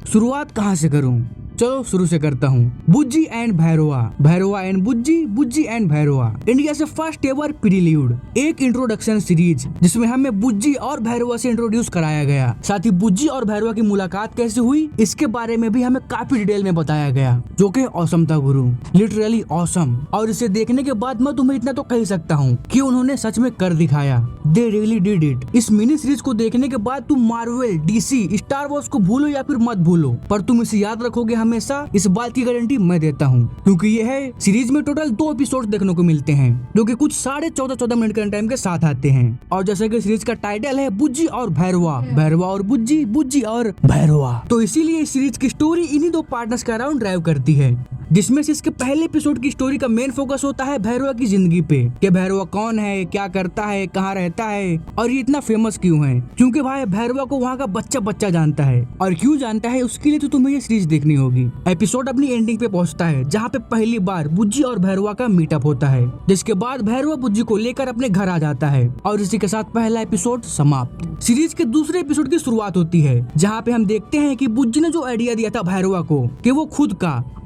शुरुआत कहाँ से करूं? चलो शुरू से करता हूँ। Bujji and Bhairava, Bhairava and Bujji, Bujji and Bhairava, India से फर्स्ट एवर प्रील्यूड, एक इंट्रोडक्शन सीरीज जिसमें हमें बुज्जी और भैरवा से इंट्रोड्यूस कराया गया। साथ ही बुज्जी और भैरवा की मुलाकात कैसे हुई इसके बारे में भी हमें काफी डिटेल में बताया गया, जो कि ऑसम था गुरु, लिटरली ऑसम। और इसे देखने के बाद मैं तुम्हें इतना तो कह सकता हूँ कि उन्होंने सच में कर दिखाया। They really did it. इस मिनी सीरीज को देखने के बाद तुम मार्वल, डीसी, स्टार वॉर्स को भूलो या फिर मत भूलो, पर तुम इसे याद रखोगे हमेशा, इस बात की गारंटी मैं देता हूँ। क्योंकि यह सीरीज में टोटल 2 एपिसोड देखने को मिलते हैं, जो कि कुछ 14.5 मिनट के टाइम के साथ आते हैं। और जैसे कि सीरीज का टाइटल है बुज्जी और भैरवा, भैरवा और बुज्जी, बुज्जी और भैरवा, तो इसीलिए इस सीरीज की स्टोरी इन्हीं 2 पार्टनर्स के अराउंड ड्राइव करती है, जिसमें से इसके पहले एपिसोड की स्टोरी का मेन फोकस होता है भैरवा की जिंदगी पे, कि भैरवा कौन है, क्या करता है, कहाँ रहता है और ये इतना फेमस क्यों है। क्योंकि भाई भैरवा को वहाँ का बच्चा जानता है, और क्यों जानता है उसके लिए तो तुम्हें ये सीरीज देखनी होगी। एपिसोड अपनी एंडिंग पे पहुंचता है, जहाँ पे पहली बार बुज्जी और भैरवा का मीटअप होता है, जिसके बाद भैरवा बुज्जी को लेकर अपने घर आ जाता है, और इसी के साथ पहला एपिसोड समाप्त। सीरीज के दूसरे एपिसोड की शुरुआत होती है, जहाँ पे हम देखते हैं कि बुज्जी ने जो आइडिया दिया था भैरवा को कि वो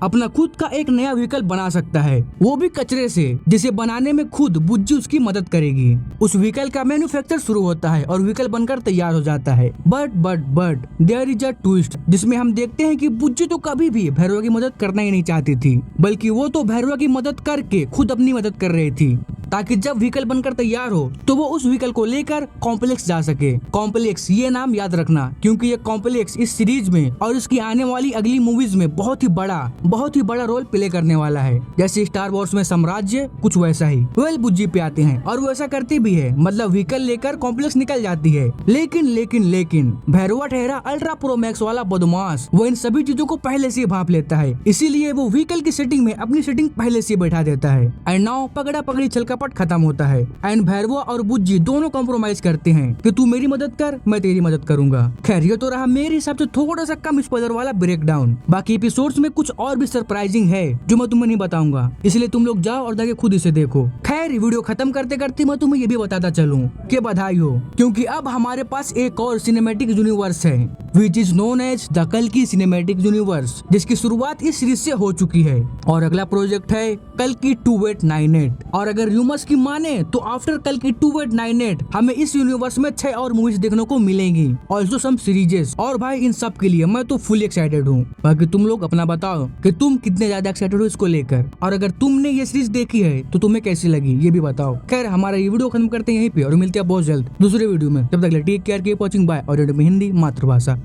अपना खुद का एक नया व्हीकल बना सकता है, वो भी कचरे से, जिसे बनाने में खुद बुज्जी उसकी मदद करेगी। उस व्हीकल का मैन्युफैक्चर शुरू होता है और व्हीकल बनकर तैयार हो जाता है। But there is a twist, जिसमें हम देखते हैं कि बुज्जी तो कभी भी भैरवा की मदद करना ही नहीं चाहती थी, बल्कि वो तो भैरवा की मदद करके खुद अपनी मदद कर रही थी, ताकि जब व्हीकल बनकर तैयार हो तो वो उस व्हीकल को लेकर कॉम्प्लेक्स जा सके। कॉम्प्लेक्स, ये नाम याद रखना, क्योंकि ये कॉम्प्लेक्स इस सीरीज में और इसकी आने वाली अगली मूवीज में बहुत ही बड़ा रोल प्ले करने वाला है। जैसे स्टार वॉर्स में साम्राज्य, कुछ वैसा ही। बुज्जी पे आते हैं और वो ऐसा करती भी है, मतलब व्हीकल लेकर कॉम्प्लेक्स निकल जाती है। लेकिन भैरवा ठहरा अल्ट्रा प्रो मैक्स वाला बदमाश, वो इन सभी चीजों को पहले से भांप लेता है, इसीलिए वो व्हीकल की सेटिंग में अपनी सेटिंग पहले से बैठा देता है। एंड नाउ पकड़ा पकड़ी छलकपट खत्म होता है, एंड भैरवा और बुज्जी दोनों कॉम्प्रोमाइज करते हैं कि तू मेरी मदद कर, मैं तेरी मदद करूंगा। खैर, ये तो रहा मेरे हिसाब से थोड़ा सा कम स्पॉइलर वाला ब्रेक डाउन। बाकी एपिसोड्स में कुछ और भी सरप्राइजिंग है जो मैं तुम्हें नहीं बताऊंगा, इसलिए तुम लोग जाओ और जाके खुद इसे देखो। खैर, वीडियो खत्म करते करते मैं तुम्हें ये भी बताता चलूं कि बधाई हो, क्योंकि अब हमारे पास एक और सिनेमैटिक यूनिवर्स है, which is known as the कल्कि सिनेमैटिक यूनिवर्स, जिसकी शुरुआत इस सीरीज से हो चुकी है। और अगला प्रोजेक्ट है कल्कि 2898, और अगर र्यूमर्स की माने तो आफ्टर कल्कि 2898 हमें इस यूनिवर्स में 6 और मूवीज देखने को मिलेंगी, ऑल्सो सम सीरीजेस। और भाई इन सब के लिए मैं तो फुल एक्साइटेड हूँ। बाकी तुम लोग अपना बताओ कि तुम कितने ज्यादा एक्साइटेड हो इसको लेकर, और अगर तुमने ये सीरीज देखी है तो तुम्हें कैसी लगी ये भी बताओ। खैर, हमारा ये वीडियो खत्म करते हैं यहीं पे और मिलते हैं बहुत जल्द दूसरे वीडियो में। तब तक take care, keep watching, bye. और हिंदी मातृभाषा।